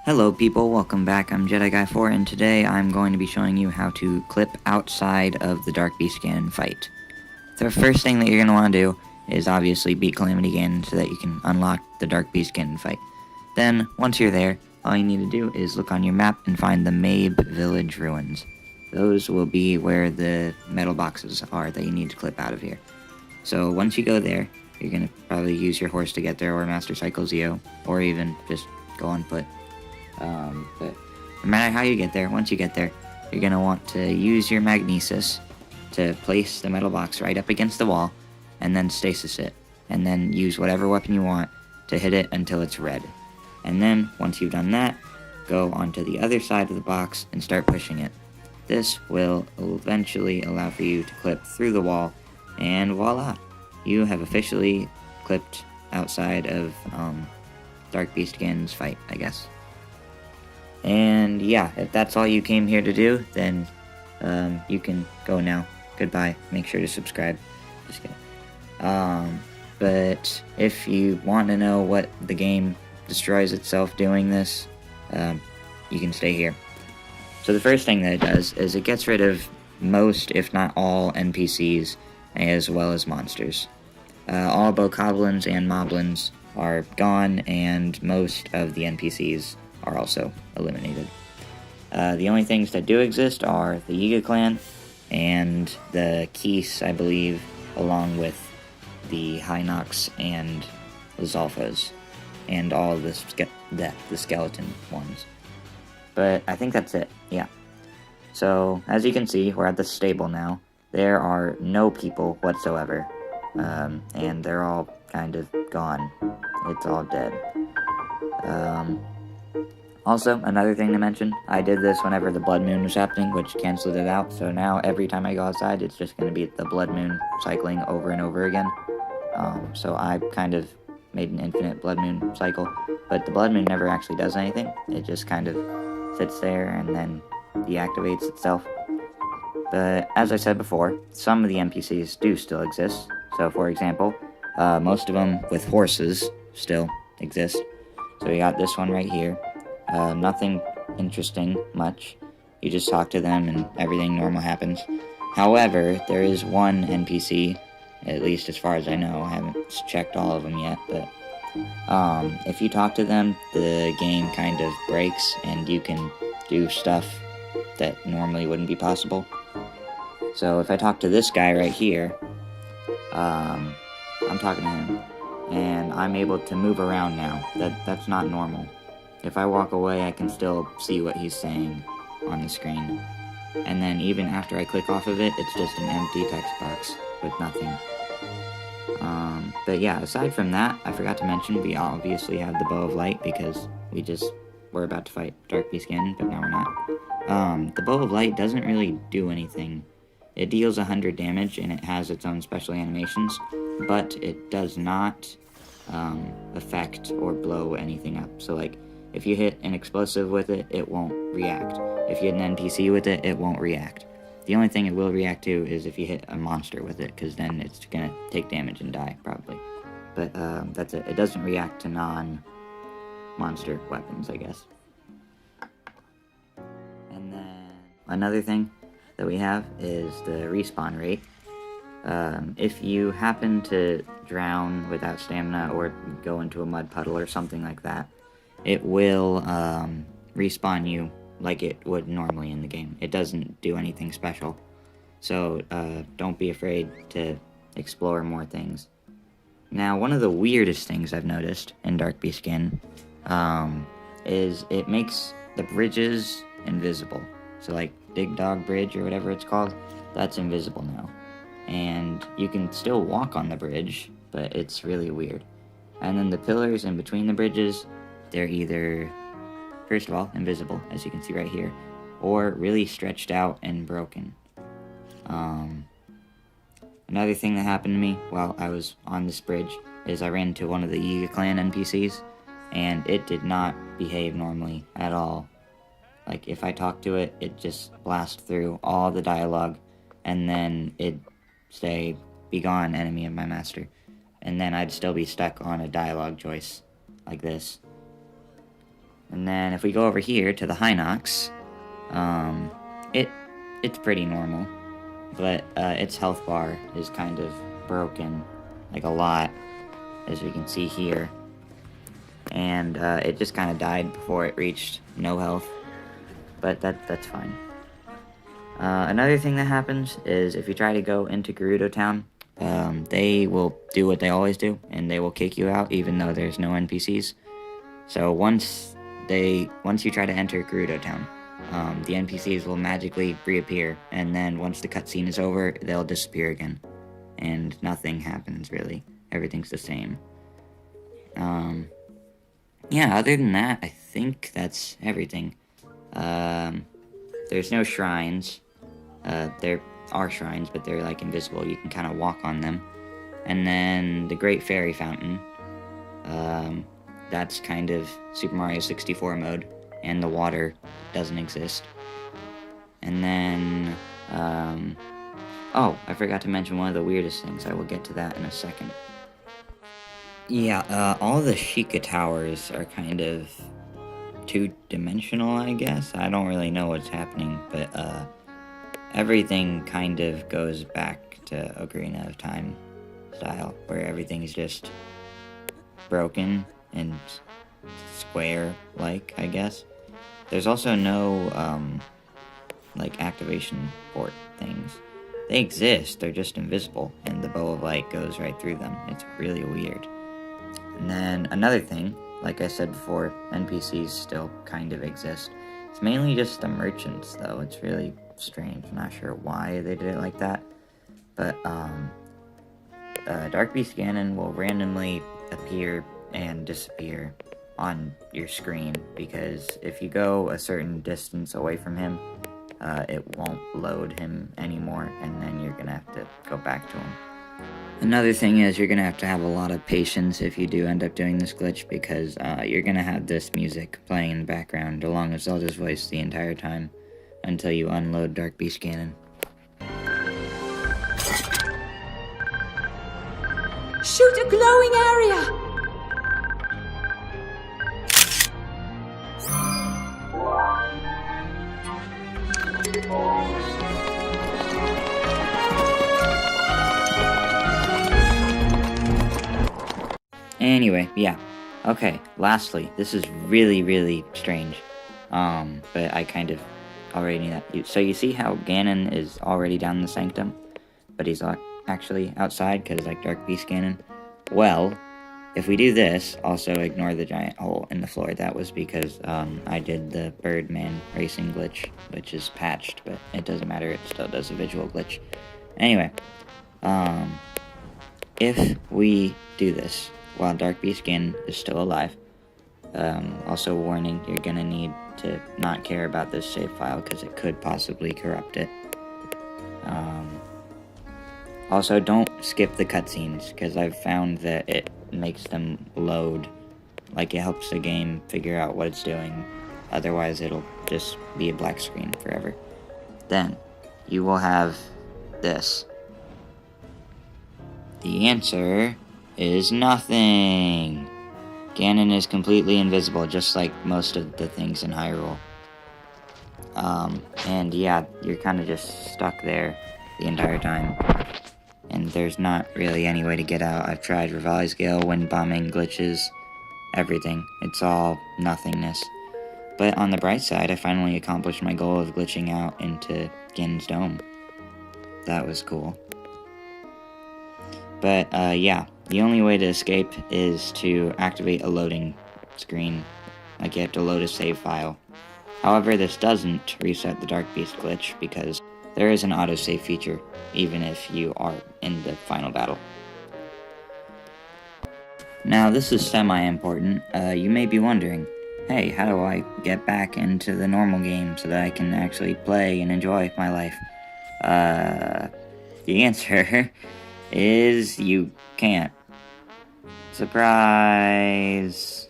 Hello people, welcome back. I'm Jedi Guy 4 and today I'm going to be showing you how to clip outside of the Dark Beast Ganon fight. The first thing that you're going to want to do is obviously beat Calamity Ganon so that you can unlock the Dark Beast Ganon fight. Then, once you're there, all you need to do is look on your map and find the Mabe Village Ruins. Those will be where the metal boxes are that you need to clip out of here. So once you go there, you're going to probably use your horse to get there, or Master Cycle Zeo, or even just go on foot. But no matter how you get there, once you get there, you're going to want to use your magnesis to place the metal box right up against the wall, and then stasis it, and then use whatever weapon you want to hit it until it's red. And then, once you've done that, go onto the other side of the box and start pushing it. This will eventually allow for you to clip through the wall, and voila! You have officially clipped outside of Dark Beast Ganon's fight, I guess. And yeah, if that's all you came here to do, then you can go now. Goodbye. Make sure to subscribe. Just kidding. But if you want to know what the game destroys itself doing this, you can stay here. So the first thing that it does is it gets rid of most, if not all, NPCs as well as monsters. All bokoblins and moblins are gone, and most of the NPCs are also eliminated. The only things that do exist are the Yiga clan and the Keese, I believe, along with the Hinox and the Zolfas, and all the skeleton ones. But I think that's it, yeah. So, as you can see, we're at the stable now. There are no people whatsoever, and they're all kind of gone. It's all dead. Also, another thing to mention, I did this whenever the blood moon was happening, which canceled it out, so now every time I go outside, it's just going to be the blood moon cycling over and over again. So I kind of made an infinite blood moon cycle, but the blood moon never actually does anything. It just kind of sits there and then deactivates itself. But as I said before, some of the NPCs do still exist. So for example, most of them with horses still exist. So we got this one right here. Nothing interesting much. You just talk to them and everything normal happens. However, there is one NPC, at least as far as I know, I haven't checked all of them yet, but if you talk to them, the game kind of breaks and you can do stuff that normally wouldn't be possible. So if I talk to this guy right here, I'm talking to him, and I'm able to move around now. That's not normal. If I walk away, I can still see what he's saying on the screen. And then even after I click off of it, it's just an empty text box with nothing. But yeah, aside from that, I forgot to mention, we obviously have the Bow of Light because we're about to fight Dark Beast Ganon, but now we're not. The Bow of Light doesn't really do anything. It deals 100 damage and it has its own special animations, but it does not affect or blow anything up. So like, if you hit an explosive with it, it won't react. If you hit an NPC with it, it won't react. The only thing it will react to is if you hit a monster with it, because then it's gonna take damage and die, probably. But that's it. It doesn't react to non-monster weapons, I guess. And then another thing that we have is the respawn rate. If you happen to drown without stamina or go into a mud puddle or something like that, it will respawn you like it would normally in the game. It doesn't do anything special. So don't be afraid to explore more things. Now, one of the weirdest things I've noticed in Dark Beast Ganon is it makes the bridges invisible. So like Big Dog Bridge or whatever it's called, that's invisible now. And you can still walk on the bridge, but it's really weird. And then the pillars in between the bridges, they're either, first of all, invisible, as you can see right here, or really stretched out and broken. Another thing that happened to me while I was on this bridge is I ran into one of the Yiga clan NPCs, and it did not behave normally at all. Like, if I talked to it, it just blasts through all the dialogue, and then it'd say, "Begone, enemy of my master." And then I'd still be stuck on a dialogue choice like this. And then if we go over here to the Hinox, it's pretty normal, but its health bar is kind of broken, like a lot, as you can see here. And it just kind of died before it reached no health, but that's fine. Another thing that happens is if you try to go into Gerudo Town, they will do what they always do, and they will kick you out even though there's no NPCs. So once you try to enter Gerudo Town, the NPCs will magically reappear, and then once the cutscene is over, they'll disappear again. And nothing happens, really. Everything's the same. Yeah, other than that, I think that's everything. There's no shrines. There are shrines, but they're, like, invisible. You can kind of walk on them. And then the Great Fairy Fountain. That's kind of Super Mario 64 mode, and the water doesn't exist. And then, oh, I forgot to mention one of the weirdest things. I will get to that in a second. Yeah, all the Sheikah towers are kind of two-dimensional, I guess. I don't really know what's happening, but, everything kind of goes back to Ocarina of Time style, where everything's just broken and square-like, I guess. There's also no, like, activation port things. They exist, they're just invisible, and the bow of light goes right through them. It's really weird. And then another thing, like I said before, NPCs still kind of exist. It's mainly just the merchants, though. It's really strange. I'm not sure why they did it like that. But, Dark Beast Ganon will randomly appear and disappear on your screen, because if you go a certain distance away from him, it won't load him anymore, and then you're gonna have to go back to him. Another thing is you're gonna have to have a lot of patience if you do end up doing this glitch, because you're gonna have this music playing in the background along with Zelda's voice the entire time until you unload Dark Beast Ganon. Shoot a glowing area! Anyway, yeah. Okay, lastly, this is really, really strange. But I kind of already knew that. So you see how Ganon is already down in the Sanctum, but he's actually outside because, like, Dark Beast Ganon? Well, if we do this, also ignore the giant hole in the floor. That was because I did the Birdman racing glitch, which is patched, but it doesn't matter. It still does a visual glitch. Anyway, if we do this while Dark Beast Ganon is still alive, also warning, you're gonna need to not care about this save file because it could possibly corrupt it. Also, don't skip the cutscenes, because I've found that it makes them load. Like, it helps the game figure out what it's doing. Otherwise, it'll just be a black screen forever. Then, you will have this. The answer is nothing. Ganon is completely invisible, just like most of the things in Hyrule. And yeah, you're kind of just stuck there the entire time. And there's not really any way to get out. I've tried Revali's Gale, wind bombing, glitches, everything. It's all nothingness. But on the bright side, I finally accomplished my goal of glitching out into Ganon's Dome. That was cool. But, yeah, the only way to escape is to activate a loading screen. Like, you have to load a save file. However, this doesn't reset the Dark Beast glitch, because there is an autosave feature, even if you are in the final battle. Now, this is semi-important. You may be wondering, hey, how do I get back into the normal game so that I can actually play and enjoy my life? The answer is you can't. Surprise!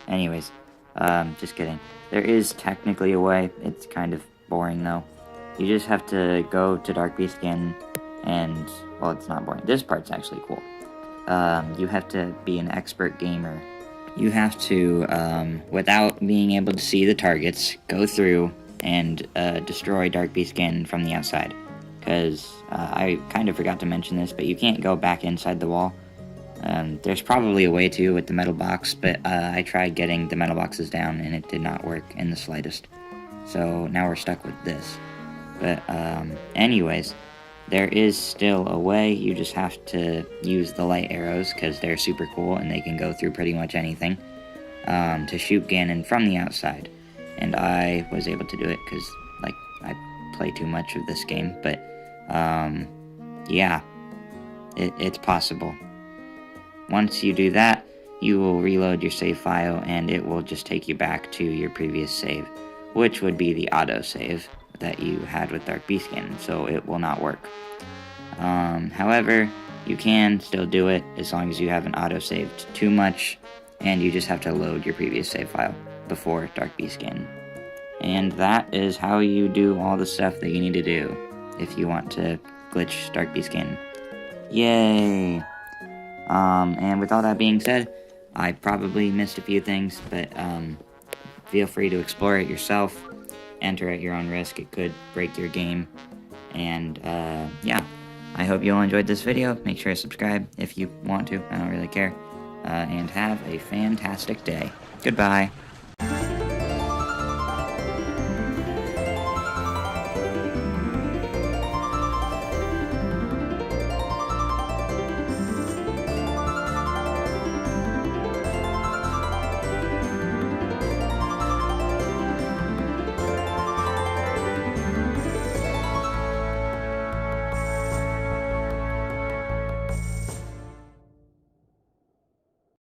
Anyways, just kidding. There is technically a way. It's kind of boring, though. You just have to go to Dark Beast again, and, well, it's not boring. This part's actually cool. You have to be an expert gamer you have to, without being able to see the targets, go through and destroy Dark Beast Ganon from the outside. Because I kind of forgot to mention this, but you can't go back inside the wall. There's probably a way to with the metal box, but I tried getting the metal boxes down and it did not work in the slightest. So now we're stuck with this. But anyways, there is still a way. You just have to use the light arrows because they're super cool and they can go through pretty much anything to shoot Ganon from the outside. And I was able to do it because, like, I play too much of this game. But yeah, it's possible. Once you do that, you will reload your save file and it will just take you back to your previous save, which would be the autosave that you had with Dark Beast Ganon, so it will not work. However, you can still do it as long as you haven't autosaved too much, and you just have to load your previous save file before Dark Beast Ganon. And that is how you do all the stuff that you need to do if you want to glitch Dark Beast Ganon. Yay! And with all that being said, I probably missed a few things, but feel free to explore it yourself. Enter at your own risk. It could break your game. And yeah, I hope you all enjoyed this video. Make sure to subscribe if you want to. I don't really care. And have a fantastic day. Goodbye.